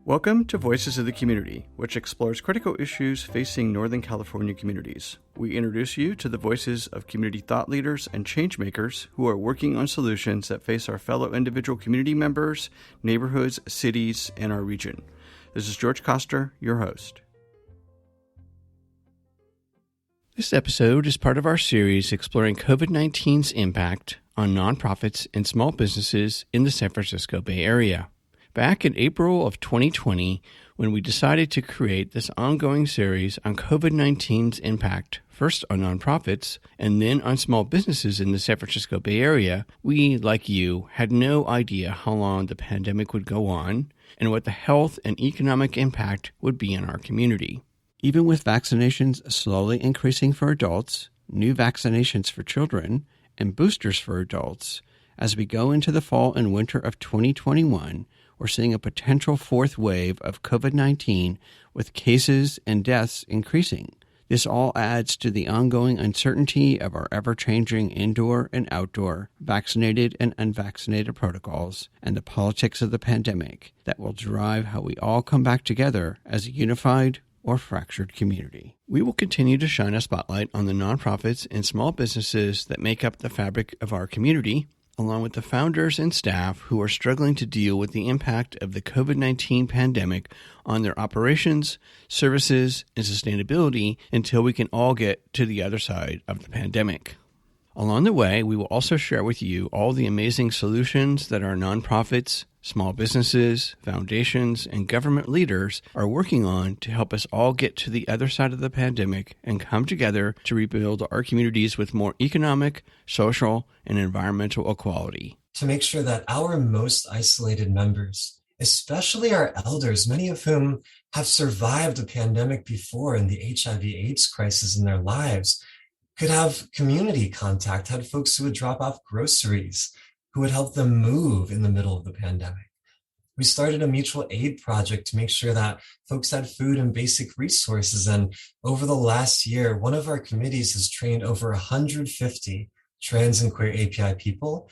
Welcome to Voices of the Community, which explores critical issues facing Northern California communities. We introduce you to the voices of community thought leaders and change makers who are working on solutions that face our fellow individual community members, neighborhoods, cities, and our region. This is George Koster, your host. This episode is part of our series exploring COVID-19's impact on nonprofits and small businesses in the San Francisco Bay Area. Back in April of 2020, when we decided to create this ongoing series on COVID-19's impact, first on nonprofits and then on small businesses in the San Francisco Bay Area, we, like you, had no idea how long the pandemic would go on and what the health and economic impact would be in our community. Even with vaccinations slowly increasing for adults, new vaccinations for children, and boosters for adults, as we go into the fall and winter of 2021, we're seeing a potential fourth wave of COVID-19 with cases and deaths increasing. This all adds to the ongoing uncertainty of our ever-changing indoor and outdoor, vaccinated and unvaccinated protocols, and the politics of the pandemic that will drive how we all come back together as a unified or fractured community. We will continue to shine a spotlight on the nonprofits and small businesses that make up the fabric of our community, along with the founders and staff who are struggling to deal with the impact of the COVID-19 pandemic on their operations, services, and sustainability until we can all get to the other side of the pandemic. Along the way, we will also share with you all the amazing solutions that our nonprofits, small businesses, foundations, and government leaders are working on to help us all get to the other side of the pandemic and come together to rebuild our communities with more economic, social, and environmental equality. To make sure that our most isolated members, especially our elders, many of whom have survived a pandemic before and the HIV/AIDS crisis in their lives, could have community contact, had folks who would drop off groceries, who would help them move in the middle of the pandemic. We started a mutual aid project to make sure that folks had food and basic resources. And over the last year, one of our committees has trained over 150 trans and queer API people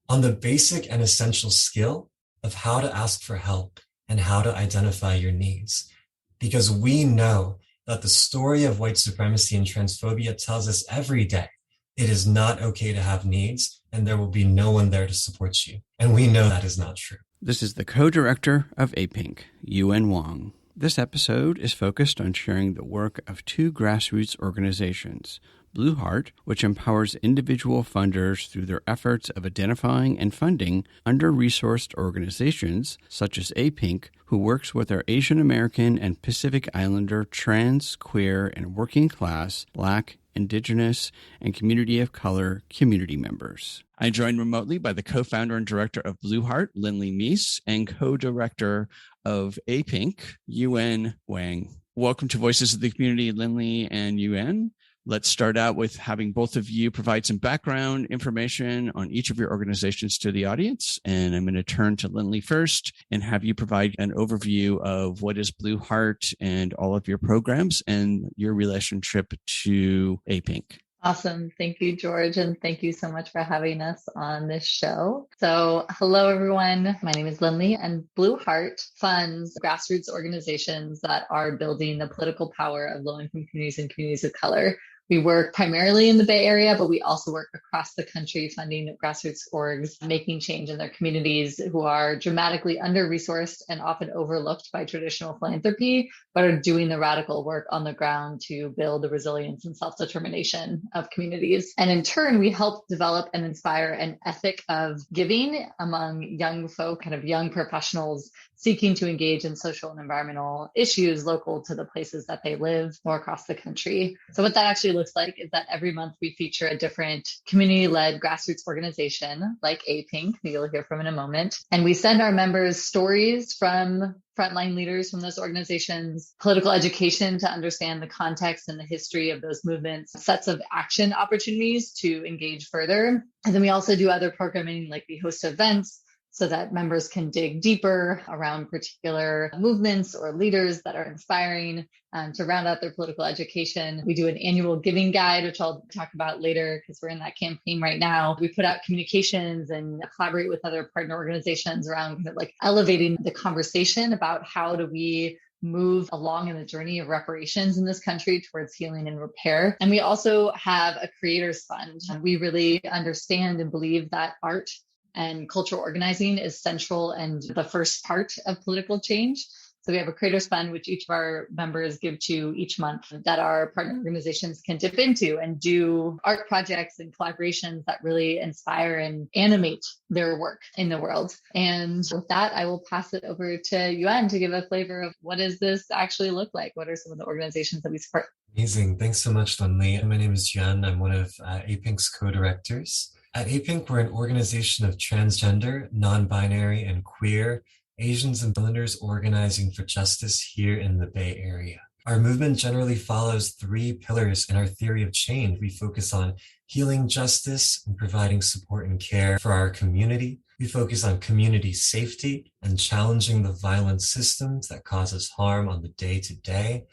on the basic and essential skill of how to ask for help and how to identify your needs. Because we know that the story of white supremacy and transphobia tells us every day it is not okay to have needs and there will be no one there to support you. And we know that is not true. This is the co-director of APIENC, Yuan Wang. This episode is focused on sharing the work of two grassroots organizations, Blue Heart, which empowers individual funders through their efforts of identifying and funding under-resourced organizations, such as APINK, who works with our Asian American and Pacific Islander, trans, queer, and working class, Black, Indigenous, and community of color community members. I'm joined remotely by the co-founder and director of Blue Heart, Lindley Mease, and co-director of APINK, Yuan Wang. Welcome to Voices of the Community, Lindley and Yuan. Let's start out with having both of you provide some background information on each of your organizations to the audience. And I'm going to turn to Lindley first and have you provide an overview of what is Blue Heart and all of your programs and your relationship to APINK. Awesome. Thank you, George. And thank you so much for having us on this show. So hello, everyone. My name is Lindley, and Blue Heart funds grassroots organizations that are building the political power of low-income communities and communities of color. We work primarily in the Bay Area, but we also work across the country funding grassroots orgs, making change in their communities who are dramatically under-resourced and often overlooked by traditional philanthropy, but are doing the radical work on the ground to build the resilience and self-determination of communities. And in turn, we help develop and inspire an ethic of giving among young folk, kind of young professionals seeking to engage in social and environmental issues local to the places that they live or across the country. So what that actually looks like is that every month we feature a different community-led grassroots organization like APINK, who you'll hear from in a moment. And we send our members stories from frontline leaders from those organizations, political education to understand the context and the history of those movements, sets of action opportunities to engage further. And then we also do other programming, like we host events, so that members can dig deeper around particular movements or leaders that are inspiring to round out their political education. We do an annual giving guide, which I'll talk about later because we're in that campaign right now. We put out communications and collaborate with other partner organizations around kind of like elevating the conversation about how do we move along in the journey of reparations in this country towards healing and repair. And we also have a creators fund. We really understand and believe that art and cultural organizing is central and the first part of political change. So we have a creators fund, which each of our members give to each month, that our partner organizations can dip into and do art projects and collaborations that really inspire and animate their work in the world. And with that, I will pass it over to Yuan to give a flavor of what does this actually look like? What are some of the organizations that we support? Amazing. Thanks so much, Lindley. My name is Yuan. I'm one of APINK's co-directors. At APINK, we're an organization of transgender, non-binary, and queer Asians and Islanders organizing for justice here in the Bay Area. Our movement generally follows 3 pillars in our theory of change. We focus on healing justice and providing support and care for our community. We focus on community safety and challenging the violent systems that cause us harm on the day-to-day.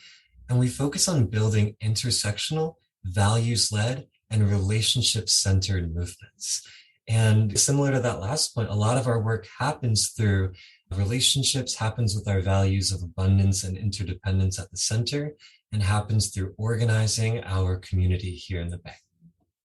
And we focus on building intersectional, values-led, and relationship-centered movements. And similar to that last point, a lot of our work happens through relationships, happens with our values of abundance and interdependence at the center, and happens through organizing our community here in the Bay.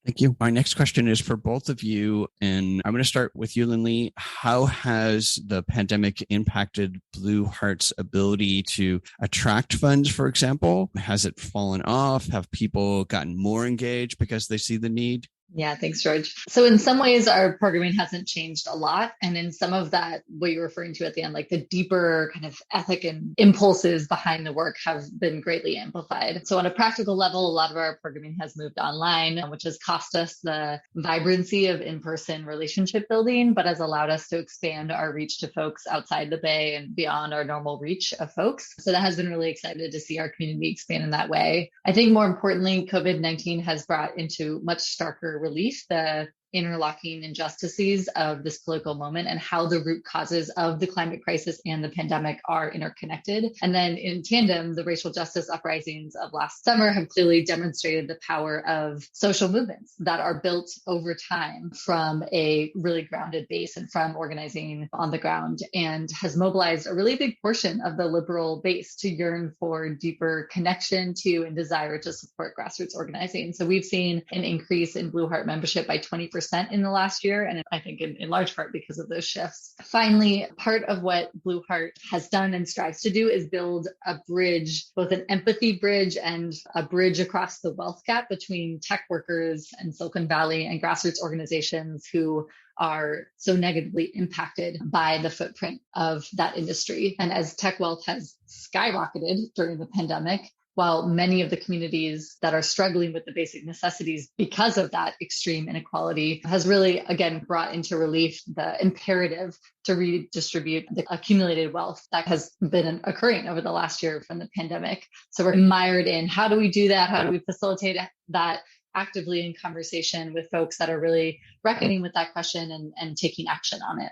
Thank you. My next question is for both of you, and I'm going to start with you, Lindley. How has the pandemic impacted Blue Heart's ability to attract funds, for example? Has it fallen off? Have people gotten more engaged because they see the need? Yeah, thanks, George. So in some ways, our programming hasn't changed a lot. And in some of that, what you're referring to at the end, like the deeper kind of ethic and impulses behind the work have been greatly amplified. So on a practical level, a lot of our programming has moved online, which has cost us the vibrancy of in-person relationship building, but has allowed us to expand our reach to folks outside the Bay and beyond our normal reach of folks. So that has been really excited to see our community expand in that way. I think more importantly, COVID-19 has brought into much starker relief the interlocking injustices of this political moment and how the root causes of the climate crisis and the pandemic are interconnected. And then in tandem, the racial justice uprisings of last summer have clearly demonstrated the power of social movements that are built over time from a really grounded base and from organizing on the ground, and has mobilized a really big portion of the liberal base to yearn for deeper connection to and desire to support grassroots organizing. So we've seen an increase in Blue Heart membership by 20% in the last year, and I think in large part because of those shifts. Finally, part of what Blue Heart has done and strives to do is build a bridge, both an empathy bridge and a bridge across the wealth gap between tech workers and Silicon Valley and grassroots organizations who are so negatively impacted by the footprint of that industry. And as tech wealth has skyrocketed during the pandemic, while many of the communities that are struggling with the basic necessities because of that extreme inequality has really, again, brought into relief the imperative to redistribute the accumulated wealth that has been occurring over the last year from the pandemic. So we're mired in how do we do that? How do we facilitate that actively in conversation with folks that are really reckoning with that question and taking action on it?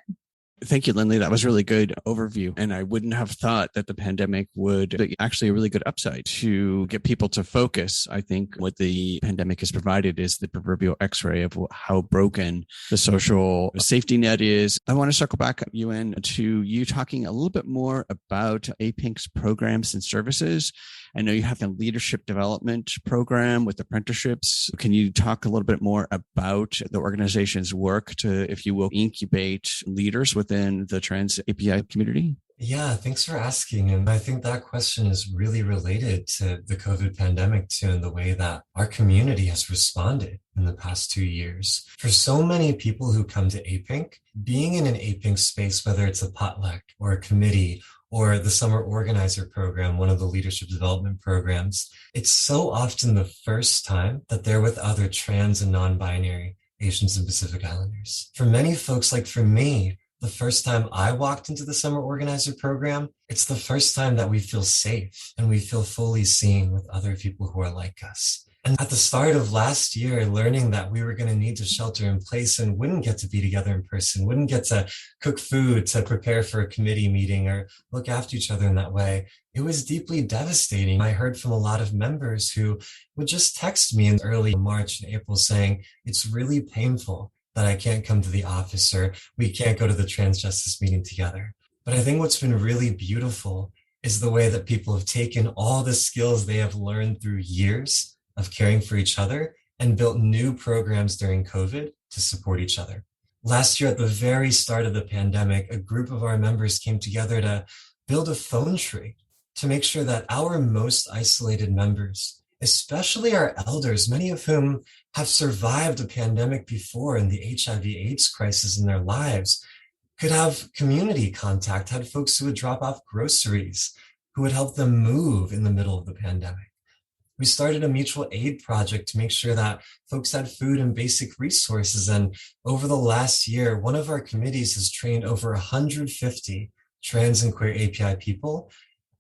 Thank you, Lindley. That was a really good overview. And I wouldn't have thought that the pandemic would be actually a really good upside to get people to focus. I think what the pandemic has provided is the proverbial x-ray of how broken the social safety net is. I want to circle back, Yuan, to you talking a little bit more about APINK's programs and services. I know you have a leadership development program with apprenticeships. Can you talk a little bit more about the organization's work to, if you will, incubate leaders within the trans API community? Yeah, thanks for asking. And I think that question is really related to the COVID pandemic too, and the way that our community has responded in the past 2 years. For so many people who come to APINK, being in an APINK space, whether it's a potluck or a committee or the summer organizer program, one of the leadership development programs, it's so often the first time that they're with other trans and non-binary Asians and Pacific Islanders. For many folks, like for me, the first time I walked into the Summer Organizer program, it's the first time that we feel safe and we feel fully seen with other people who are like us. And at the start of last year, learning that we were going to need to shelter in place and wouldn't get to be together in person, wouldn't get to cook food to prepare for a committee meeting or look after each other in that way, it was deeply devastating. I heard from a lot of members who would just text me in early March and April saying, it's really painful that I can't come to the office or we can't go to the trans justice meeting together. But I think what's been really beautiful is the way that people have taken all the skills they have learned through years of caring for each other and built new programs during COVID to support each other. Last year, at the very start of the pandemic, a group of our members came together to build a phone tree to make sure that our most isolated members, especially our elders, many of whom have survived a pandemic before and the HIV/AIDS crisis in their lives, could have community contact, had folks who would drop off groceries, who would help them move in the middle of the pandemic. We started a mutual aid project to make sure that folks had food and basic resources. And over the last year, one of our committees has trained over 150 trans and queer API people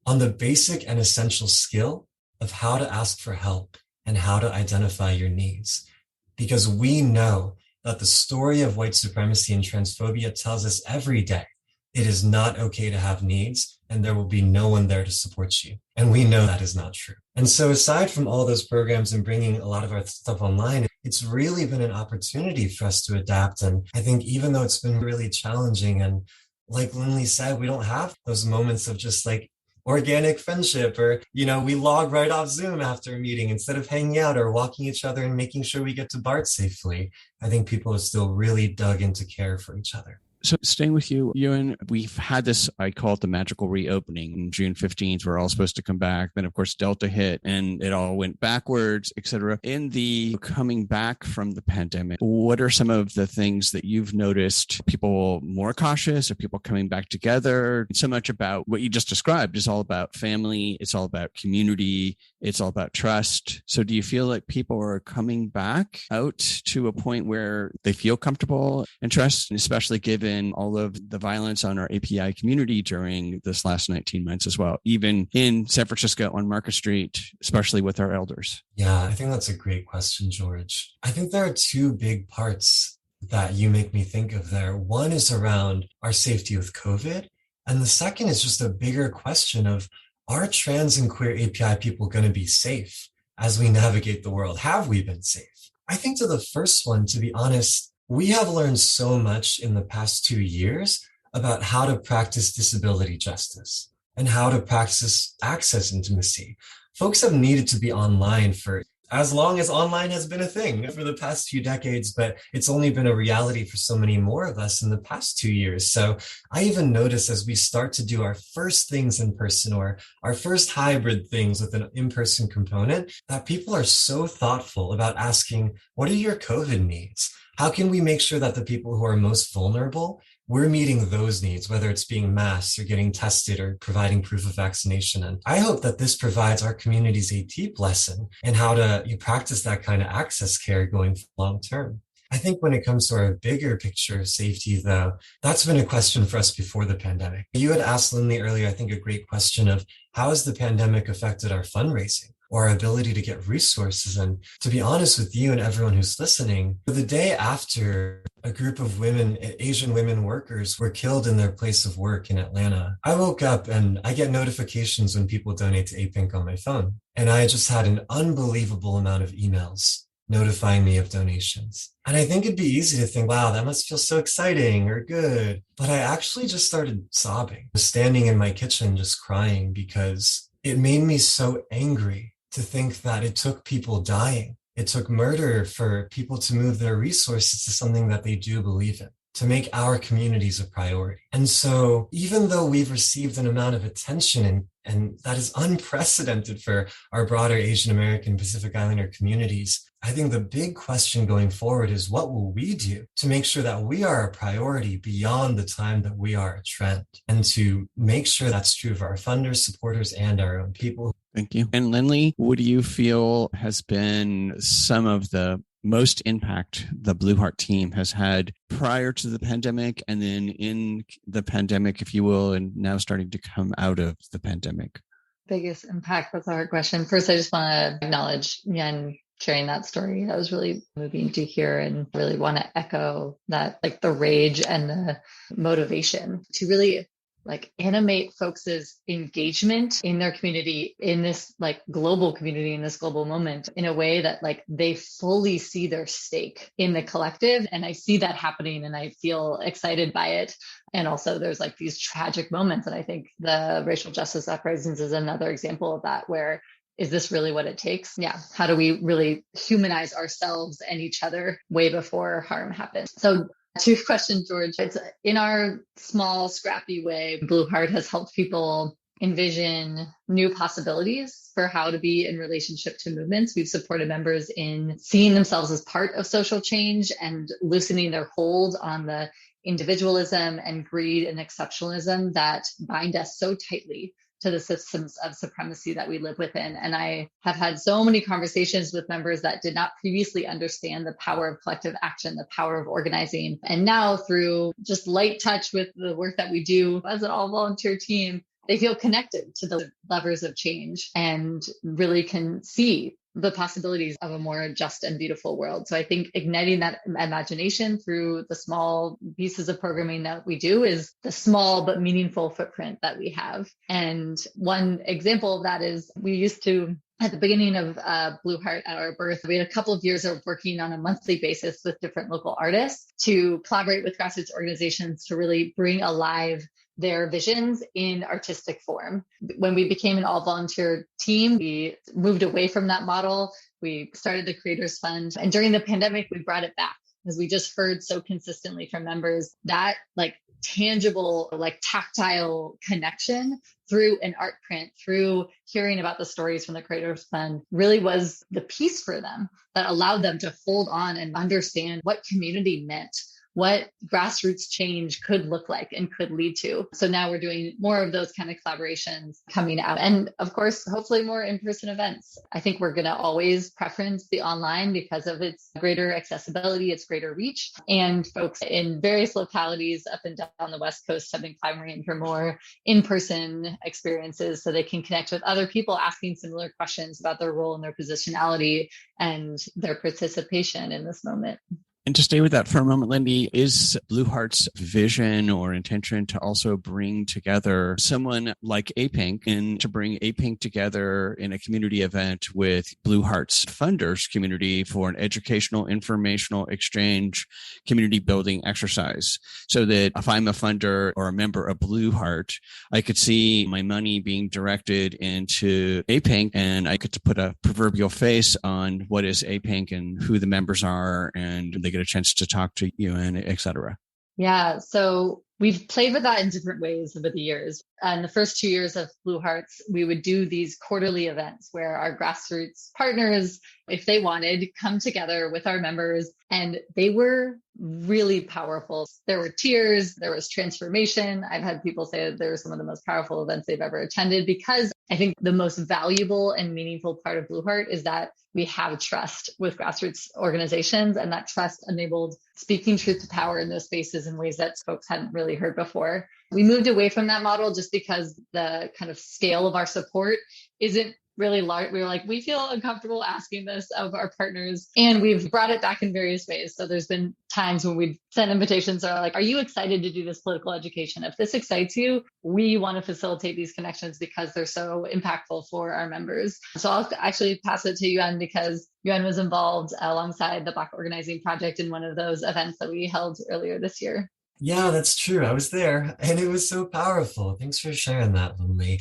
on the basic and essential skill of how to ask for help and how to identify your needs. Because we know that the story of white supremacy and transphobia tells us every day it is not okay to have needs and there will be no one there to support you. And we know that is not true. And so aside from all those programs and bringing a lot of our stuff online, it's really been an opportunity for us to adapt. And I think even though it's been really challenging, and like Lindley said, we don't have those moments of just like organic friendship or, we log right off Zoom after a meeting instead of hanging out or walking each other and making sure we get to BART safely. I think people have still really dug into care for each other. So staying with you, Yuan, we've had this, I call it the magical reopening. June 15th, we're all supposed to come back. Then, of course, Delta hit and it all went backwards, et cetera. In the coming back from the pandemic, what are some of the things that you've noticed? People more cautious or people coming back together? So much about what you just described is all about family. It's all about community. It's all about trust. So do you feel like people are coming back out to a point where they feel comfortable and trust, and especially given all of the violence on our API community during this last 19 months as well, even in San Francisco on Market Street, especially with our elders? Yeah, I think that's a great question, George. I think there are two big parts that you make me think of there. One is around our safety with COVID. And the second is just a bigger question of, are trans and queer API people going to be safe as we navigate the world? Have we been safe? I think to the first one, to be honest, we have learned so much in the past 2 years about how to practice disability justice and how to practice access intimacy. Folks have needed to be online for as long as online has been a thing for the past few decades, but it's only been a reality for so many more of us in the past 2 years. So I even notice as we start to do our first things in person or our first hybrid things with an in-person component, that people are so thoughtful about asking, what are your COVID needs? How can we make sure that the people who are most vulnerable, we're meeting those needs, whether it's being masked or getting tested or providing proof of vaccination? And I hope that this provides our communities a deep lesson in how to practice that kind of access care going long term. I think when it comes to our bigger picture of safety, though, that's been a question for us before the pandemic. You had asked Lindley earlier, I think, a great question of how has the pandemic affected our fundraising or our ability to get resources? And to be honest with you and everyone who's listening, the day after a group of women, Asian women workers, were killed in their place of work in Atlanta, I woke up and I get notifications when people donate to APINK on my phone. And I just had an unbelievable amount of emails notifying me of donations. And I think it'd be easy to think, wow, that must feel so exciting or good. But I actually just started sobbing, standing in my kitchen, just crying, because it made me so angry to think that it took people dying. It took murder for people to move their resources to something that they do believe in, to make our communities a priority. And so even though we've received an amount of attention and that is unprecedented for our broader Asian American Pacific Islander communities, I think the big question going forward is, what will we do to make sure that we are a priority beyond the time that we are a trend, and to make sure that's true of our funders, supporters, and our own people. Thank you. And Lindley, what do you feel has been some of the most impact the Blue Heart team has had prior to the pandemic, and then in the pandemic, if you will, and now starting to come out of the pandemic? Biggest impact? That's a hard question. First, I just want to acknowledge Yuan sharing that story. That was really moving to hear, and really want to echo that, like the rage and the motivation to really like animate folks' engagement in their community, in this like global community, in this global moment, in a way that like they fully see their stake in the collective. And I see that happening and I feel excited by it. And also there's like these tragic moments. And I think the racial justice uprisings is another example of that, where is this really what it takes? Yeah. How do we really humanize ourselves and each other way before harm happens? So to your question, George, it's in our small, scrappy way, Blue Heart has helped people envision new possibilities for how to be in relationship to movements. We've supported members in seeing themselves as part of social change and loosening their hold on the individualism and greed and exceptionalism that bind us so tightly to the systems of supremacy that we live within. And I have had so many conversations with members that did not previously understand the power of collective action, the power of organizing. And now through just light touch with the work that we do as an all volunteer team, they feel connected to the levers of change and really can see the possibilities of a more just and beautiful world. So I think igniting that imagination through the small pieces of programming that we do is the small but meaningful footprint that we have. And one example of that is we used to, at the beginning of Blue Heart, at our birth, we had a couple of years of working on a monthly basis with different local artists to collaborate with grassroots organizations to really bring alive their visions in artistic form. When we became an all-volunteer team, we moved away from that model. We started the Creators Fund. And during the pandemic, we brought it back because we just heard so consistently from members that like tangible, like tactile connection through an art print, through hearing about the stories from the Creators Fund really was the piece for them that allowed them to hold on and understand what community meant, what grassroots change could look like and could lead to. So now we're doing more of those kind of collaborations coming out. And of course, hopefully more in-person events. I think we're going to always preference the online because of its greater accessibility, its greater reach. And folks in various localities up and down the West Coast have been clamoring for more in-person experiences so they can connect with other people asking similar questions about their role and their positionality and their participation in this moment. And to stay with that for a moment, Lindy, is Blue Heart's vision or intention to also bring together someone like APINK and to bring APINK together in a community event with Blue Heart's funders community for an educational, informational exchange, community building exercise? So that if I'm a funder or a member of Blue Heart, I could see my money being directed into APINK and I get to put a proverbial face on what is APINK and who the members are, and they get a chance to talk to you and et cetera. Yeah. So we've played with that in different ways over the years. And the first 2 years of Blue Hearts, we would do these quarterly events where our grassroots partners, if they wanted, come together with our members. And they were really powerful. There were tears, there was transformation. I've had people say that they were some of the most powerful events they've ever attended, because I think the most valuable and meaningful part of Blue Heart is that we have trust with grassroots organizations, and that trust enabled speaking truth to power in those spaces in ways that folks hadn't really heard before. We moved away from that model just because the kind of scale of our support isn't really large. We were like, we feel uncomfortable asking this of our partners, and we've brought it back in various ways. So there's been times when we've sent invitations that are like, are you excited to do this political education? If this excites you, we want to facilitate these connections because they're so impactful for our members. So I'll actually pass it to Yuan, because Yuan was involved alongside the Black Organizing Project in one of those events that we held earlier this year. Yeah, that's true. I was there and it was so powerful. Thanks for sharing that, Lindley.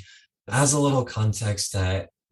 As a little context,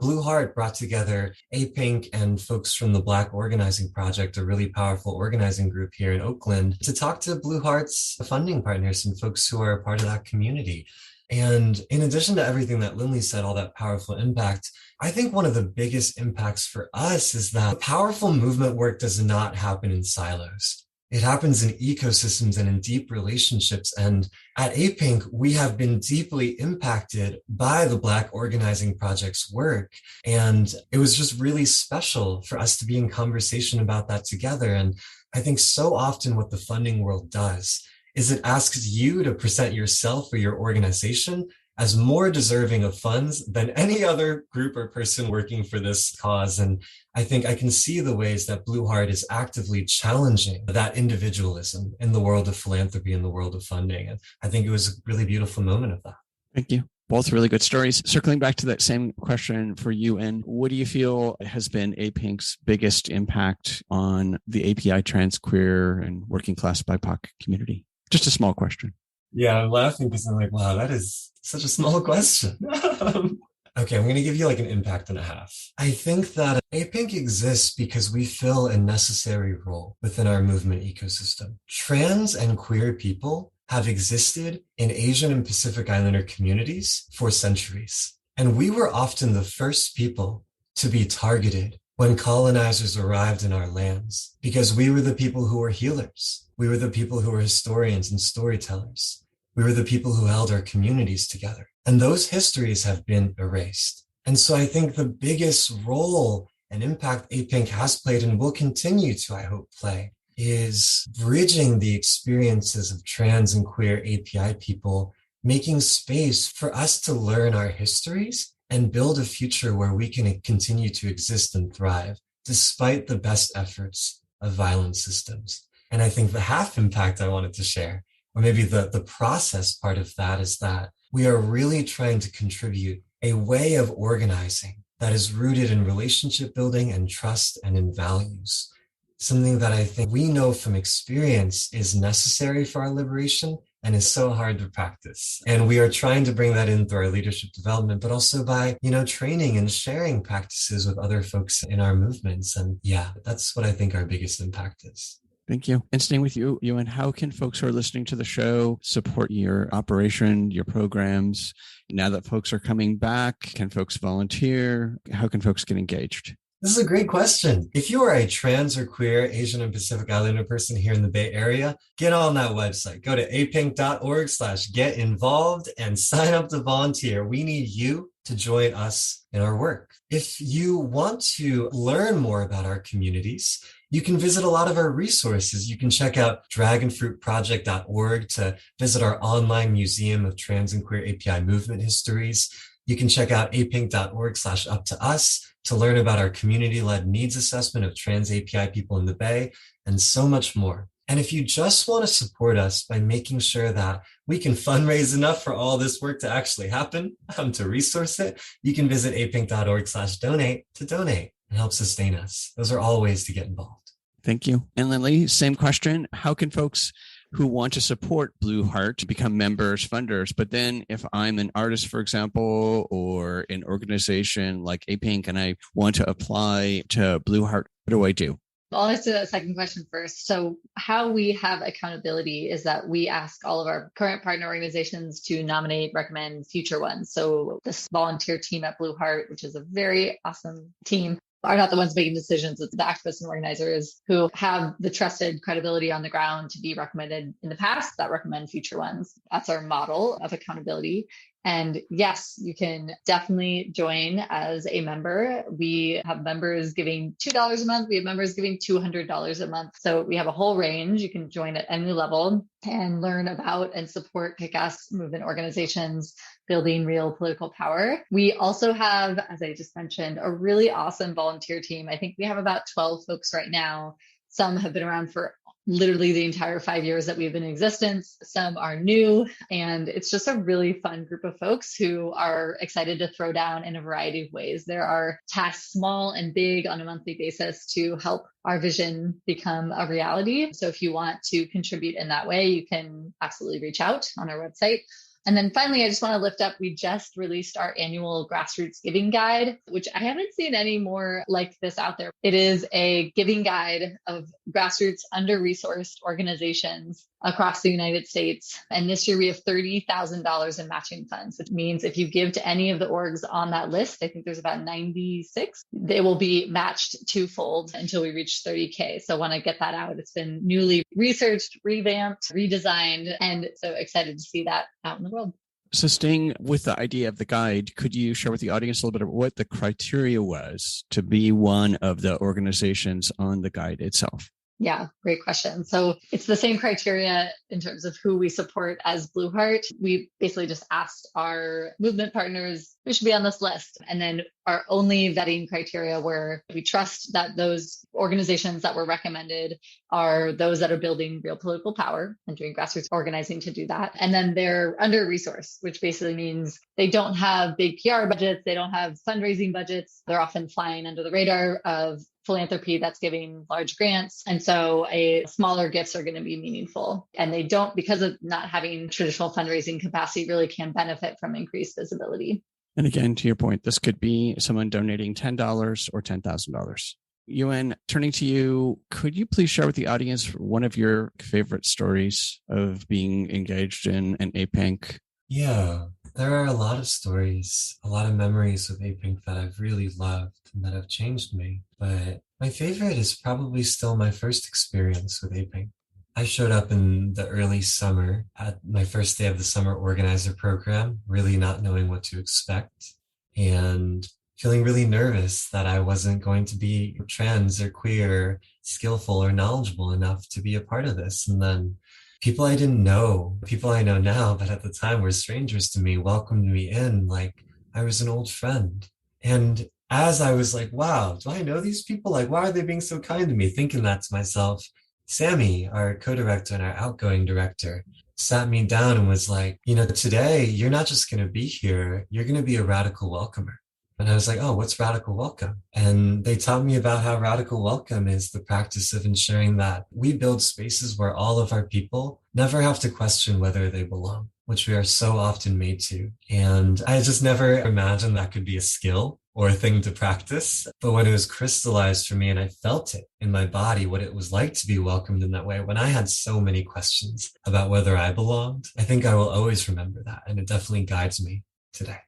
Blue Heart brought together APINK and folks from the Black Organizing Project, a really powerful organizing group here in Oakland, to talk to Blue Heart's funding partners and folks who are a part of that community. And in addition to everything that Lindley said, all that powerful impact, I think one of the biggest impacts for us is that powerful movement work does not happen in silos. It happens in ecosystems and in deep relationships. And at APINK, we have been deeply impacted by the Black Organizing Project's work. And it was just really special for us to be in conversation about that together. And I think so often what the funding world does is it asks you to present yourself or your organization as more deserving of funds than any other group or person working for this cause. And I think I can see the ways that Blue Heart is actively challenging that individualism in the world of philanthropy, in the world of funding. And I think it was a really beautiful moment of that. Thank you. Both really good stories. Circling back to that same question for you, and what do you feel has been APINK's biggest impact on the API trans, queer, and working class BIPOC community? Just a small question. Yeah, I'm laughing because I'm like, wow, that is such a small question. Okay, I'm going to give you like an impact and a half. I think that APINK exists because we fill a necessary role within our movement ecosystem. Trans and queer people have existed in Asian and Pacific Islander communities for centuries. And we were often the first people to be targeted when colonizers arrived in our lands, because we were the people who were healers. We were the people who were historians and storytellers. We were the people who held our communities together. And those histories have been erased. And so I think the biggest role and impact APINK has played and will continue to, I hope, play is bridging the experiences of trans and queer API people, making space for us to learn our histories and build a future where we can continue to exist and thrive despite the best efforts of violent systems. And I think the half impact I wanted to share, or maybe the process part of that, is that we are really trying to contribute a way of organizing that is rooted in relationship building and trust and in values. Something that I think we know from experience is necessary for our liberation and is so hard to practice. And we are trying to bring that in through our leadership development, but also by, training and sharing practices with other folks in our movements. And yeah, that's what I think our biggest impact is. Thank you. And staying with you, Yuan, how can folks who are listening to the show support your operation, your programs? Now that folks are coming back, can folks volunteer? How can folks get engaged? This is a great question. If you are a trans or queer Asian and Pacific Islander person here in the Bay Area, get on that website. Go to apink.org/get involved and sign up to volunteer. We need you to join us in our work. If you want to learn more about our communities, you can visit a lot of our resources. You can check out dragonfruitproject.org to visit our online museum of trans and queer API movement histories. You can check out apink.org/up-to-us to learn about our community-led needs assessment of trans API people in the Bay, and so much more. And if you just want to support us by making sure that we can fundraise enough for all this work to actually happen, to resource it, you can visit apink.org/donate to donate and help sustain us. Those are all ways to get involved. Thank you. And Lindley, same question. How can folks who want to support Blue Heart become members, funders? But then if I'm an artist, for example, or an organization like APINK and I want to apply to Blue Heart, what do I do? I'll answer that second question first. So how we have accountability is that we ask all of our current partner organizations to nominate, recommend future ones. So this volunteer team at Blue Heart, which is a very awesome team, are not the ones making decisions. It's the activists and organizers who have the trusted credibility on the ground to be recommended in the past that recommend future ones. That's our model of accountability. And yes, you can definitely join as a member. We have members giving $2 a month. We have members giving $200 a month. So we have a whole range. You can join at any level and learn about and support kick-ass movement organizations building real political power. We also have, as I just mentioned, a really awesome volunteer team. I think we have about 12 folks right now. Some have been around for literally the entire 5 years that we've been in existence. Some are new, and it's just a really fun group of folks who are excited to throw down in a variety of ways. There are tasks, small and big, on a monthly basis to help our vision become a reality. So if you want to contribute in that way, you can absolutely reach out on our website. And then finally, I just want to lift up, we just released our annual grassroots giving guide, which I haven't seen any more like this out there. It is a giving guide of grassroots under-resourced organizations across the United States. And this year we have $30,000 in matching funds, which means if you give to any of the orgs on that list, I think there's about 96, they will be matched twofold until we reach 30K. So I want to get that out. It's been newly researched, revamped, redesigned, and so excited to see that out in the world. So staying with the idea of the guide, could you share with the audience a little bit of what the criteria was to be one of the organizations on the guide itself? Yeah, great question. So it's the same criteria in terms of who we support as Blue Heart. We basically just asked our movement partners who should be on this list. And then our only vetting criteria were we trust that those organizations that were recommended are those that are building real political power and doing grassroots organizing to do that. And then they're under-resourced, which basically means they don't have big PR budgets. They don't have fundraising budgets. They're often flying under the radar of philanthropy that's giving large grants. And so smaller gifts are going to be meaningful. And they don't, because of not having traditional fundraising capacity, really can benefit from increased visibility. And again, to your point, this could be someone donating $10 or $10,000. Yuan, turning to you, could you please share with the audience one of your favorite stories of being engaged in an APIENC? Yeah, there are a lot of stories, a lot of memories of APINK that I've really loved and that have changed me. But my favorite is probably still my first experience with APINK. I showed up in the early summer at my first day of the summer organizer program, really not knowing what to expect and feeling really nervous that I wasn't going to be trans or queer, skillful or knowledgeable enough to be a part of this. And then people I didn't know, people I know now, but at the time were strangers to me, welcomed me in like I was an old friend. And as I was like, wow, do I know these people? Like, why are they being so kind to me? Thinking that to myself, Sammy, our co-director and our outgoing director, sat me down and was like, today you're not just going to be here, you're going to be a radical welcomer. And I was like, oh, what's radical welcome? And they taught me about how radical welcome is the practice of ensuring that we build spaces where all of our people never have to question whether they belong, which we are so often made to. And I just never imagined that could be a skill or a thing to practice. But when it was crystallized for me and I felt it in my body, what it was like to be welcomed in that way, when I had so many questions about whether I belonged, I think I will always remember that. And it definitely guides me today.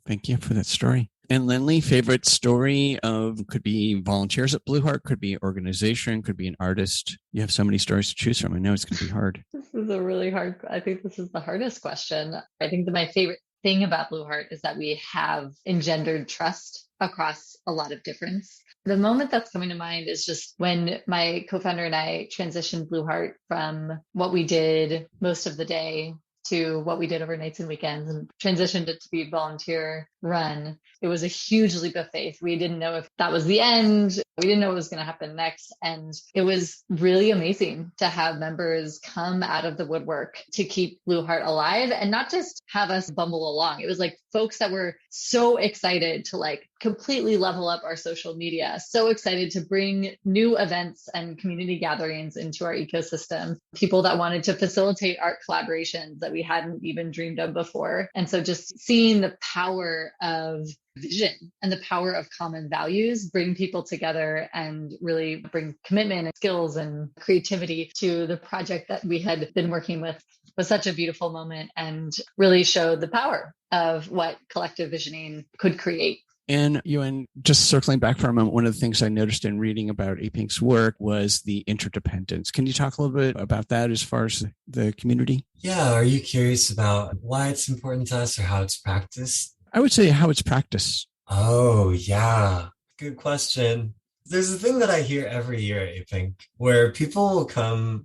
Thank you for that story. And Lindley, favorite story could be volunteers at Blue Heart, could be organization, could be an artist. You have so many stories to choose from. I know it's going to be hard. This is a really hard, I think this is the hardest question. I think that my favorite thing about Blue Heart is that we have engendered trust across a lot of difference. The moment that's coming to mind is just when my co-founder and I transitioned Blue Heart from what we did most of the day to what we did over nights and weekends and transitioned it to be volunteer run. It was a huge leap of faith. We didn't know if that was the end. We didn't know what was going to happen next. And it was really amazing to have members come out of the woodwork to keep Blue Heart alive and not just have us bumble along. It was like folks that were so excited to completely level up our social media, so excited to bring new events and community gatherings into our ecosystem, people that wanted to facilitate art collaborations that we hadn't even dreamed of before. And so just seeing the power of vision and the power of common values bring people together and really bring commitment and skills and creativity to the project that we had been working with was such a beautiful moment and really showed the power of what collective visioning could create. And Yuan, just circling back for a moment, one of the things I noticed in reading about APIENC's work was the interdependence. Can you talk a little bit about that as far as the community? Yeah, are you curious about why it's important to us or how it's practiced? I would say how it's practiced. Oh, yeah. Good question. There's a thing that I hear every year at APINK where people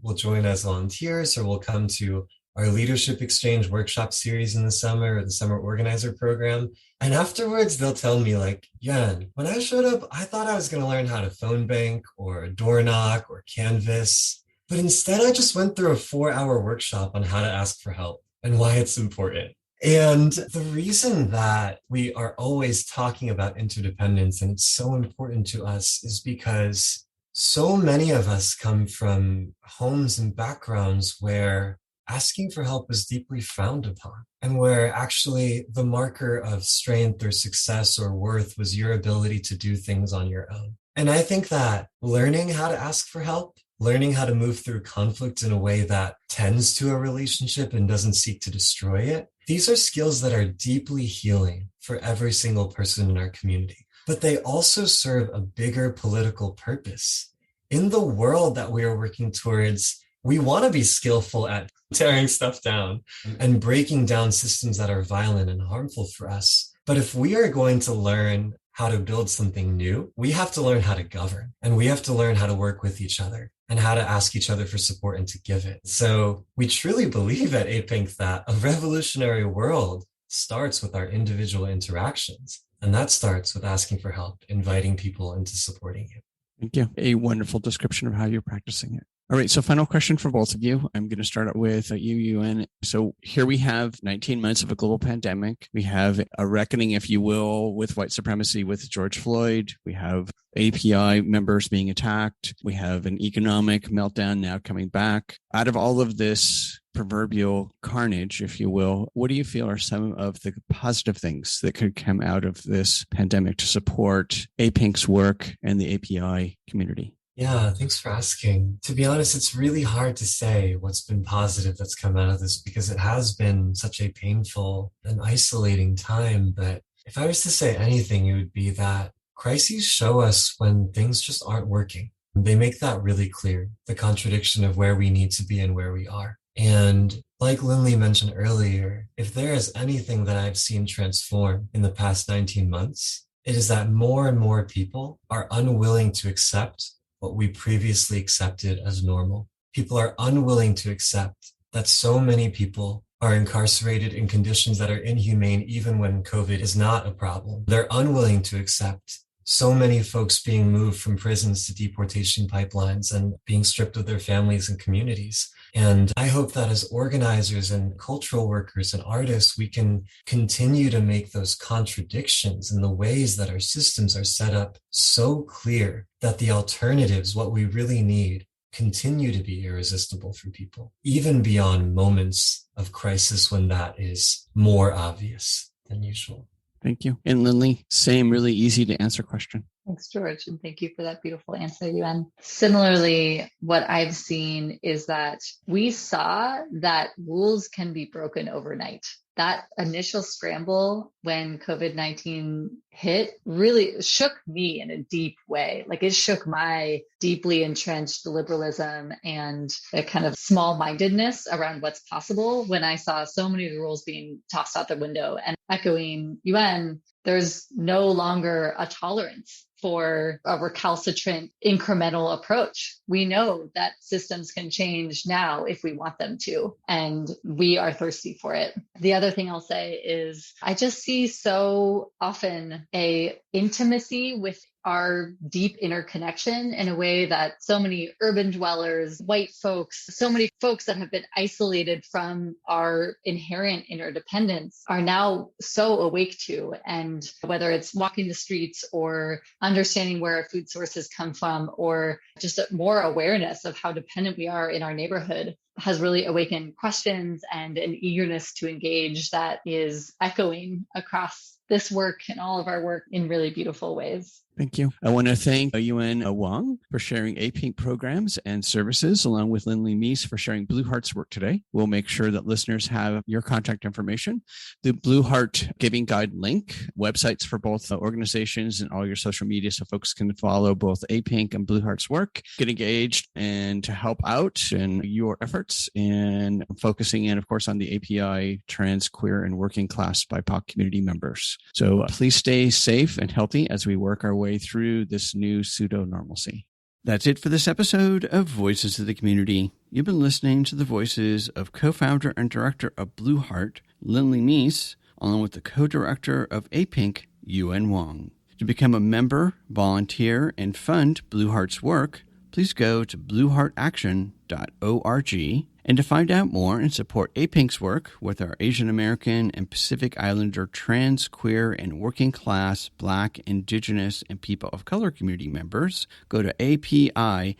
will join as volunteers or will come to our leadership exchange workshop series in the summer or the summer organizer program. And afterwards, they'll tell me Yuan, when I showed up, I thought I was going to learn how to phone bank or door knock or canvas. But instead, I just went through a 4-hour workshop on how to ask for help and why it's important. And the reason that we are always talking about interdependence and it's so important to us is because so many of us come from homes and backgrounds where asking for help was deeply frowned upon and where actually the marker of strength or success or worth was your ability to do things on your own. And I think that learning how to ask for help, learning how to move through conflict in a way that tends to a relationship and doesn't seek to destroy it, these are skills that are deeply healing for every single person in our community. But they also serve a bigger political purpose. In the world that we are working towards We want to be skillful at tearing stuff down and breaking down systems that are violent and harmful for us. But if we are going to learn how to build something new, we have to learn how to govern, and we have to learn how to work with each other and how to ask each other for support and to give it. So we truly believe at APIENC that a revolutionary world starts with our individual interactions. And that starts with asking for help, inviting people into supporting you. Thank you. A wonderful description of how you're practicing it. All right. So final question for both of you. I'm going to start out with you, Yuan. So here we have 19 months of a global pandemic. We have a reckoning, if you will, with white supremacy with George Floyd. We have API members being attacked. We have an economic meltdown now coming back. Out of all of this proverbial carnage, if you will, what do you feel are some of the positive things that could come out of this pandemic to support APIENC's work and the API community? Yeah, thanks for asking. To be honest, it's really hard to say what's been positive that's come out of this because it has been such a painful and isolating time. But if I was to say anything, it would be that crises show us when things just aren't working. They make that really clear, the contradiction of where we need to be and where we are. And like Lindley mentioned earlier, if there is anything that I've seen transform in the past 19 months, it is that more and more people are unwilling to accept what we previously accepted as normal. People are unwilling to accept that so many people are incarcerated in conditions that are inhumane even when COVID is not a problem. They're unwilling to accept so many folks being moved from prisons to deportation pipelines and being stripped of their families and communities. And I hope that as organizers and cultural workers and artists, we can continue to make those contradictions in the ways that our systems are set up so clear that the alternatives, what we really need, continue to be irresistible for people, even beyond moments of crisis when that is more obvious than usual. Thank you. And Lindley, same really easy to answer question. Thanks, George. And thank you for that beautiful answer, Yuan. Similarly, what I've seen is that we saw that rules can be broken overnight. That initial scramble when COVID-19 hit really shook me in a deep way. Like it shook my deeply entrenched liberalism and a kind of small-mindedness around what's possible when I saw so many of the rules being tossed out the window. And echoing Yuan, there's no longer a tolerance for a recalcitrant incremental approach. We know that systems can change now if we want them to, and we are thirsty for it. The other thing I'll say is I just see so often a intimacy with our deep interconnection in a way that so many urban dwellers, white folks, so many folks that have been isolated from our inherent interdependence are now so awake to. And whether it's walking the streets or understanding where our food sources come from, or just more awareness of how dependent we are in our neighborhood, has really awakened questions and an eagerness to engage that is echoing across this work and all of our work in really beautiful ways. Thank you. I want to thank Yuan Wang for sharing APINK programs and services, along with Lindley Mease for sharing Blue Heart's work today. We'll make sure that listeners have your contact information, the Blue Heart Giving Guide link, websites for both organizations, and all your social media so folks can follow both APINK and Blue Heart's work, get engaged, and to help out in your efforts in focusing in, of course, on the API, trans, queer, and working class BIPOC community members. So please stay safe and healthy as we work our way through this new pseudo-normalcy. That's it for this episode of Voices of the Community. You've been listening to the voices of co-founder and director of Blue Heart, Lindley Mease, along with the co-director of APIENC, Yuan Wang. To become a member, volunteer, and fund Blue Heart's work, please go to blueheartaction.org. And to find out more and support APINK's work with our Asian American and Pacific Islander trans, queer, and working class, Black, Indigenous, and people of color community members, go to APIENC.org.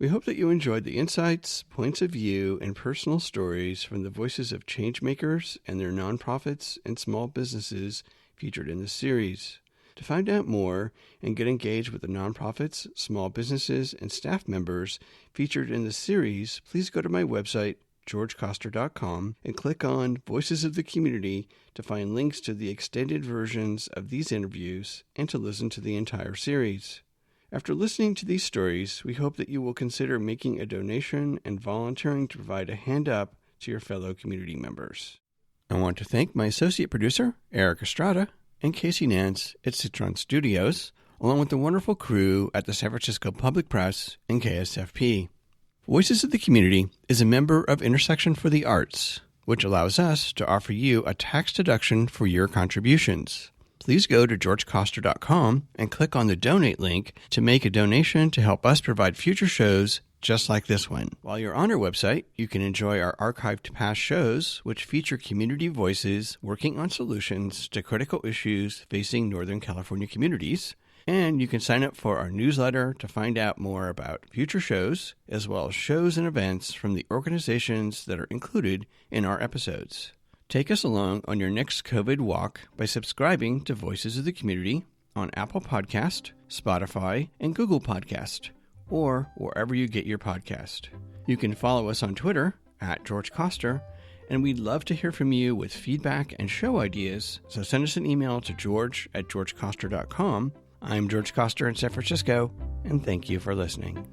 We hope that you enjoyed the insights, points of view, and personal stories from the voices of changemakers and their nonprofits and small businesses featured in this series. To find out more and get engaged with the nonprofits, small businesses, and staff members featured in the series, please go to my website, georgecoster.com, and click on Voices of the Community to find links to the extended versions of these interviews and to listen to the entire series. After listening to these stories, we hope that you will consider making a donation and volunteering to provide a hand up to your fellow community members. I want to thank my associate producer, Eric Estrada, and Casey Nance at Citron Studios, along with the wonderful crew at the San Francisco Public Press and KSFP. Voices of the Community is a member of Intersection for the Arts, which allows us to offer you a tax deduction for your contributions. Please go to georgecoster.com and click on the donate link to make a donation to help us provide future shows just like this one. While you're on our website, you can enjoy our archived past shows, which feature community voices working on solutions to critical issues facing Northern California communities. And you can sign up for our newsletter to find out more about future shows, as well as shows and events from the organizations that are included in our episodes. Take us along on your next COVID walk by subscribing to Voices of the Community on Apple Podcast, Spotify, and Google Podcast, or wherever you get your podcast. You can follow us on Twitter at George Coster, and we'd love to hear from you with feedback and show ideas, so send us an email to george@georgecoster.com. I'm George Coster in San Francisco, and thank you for listening.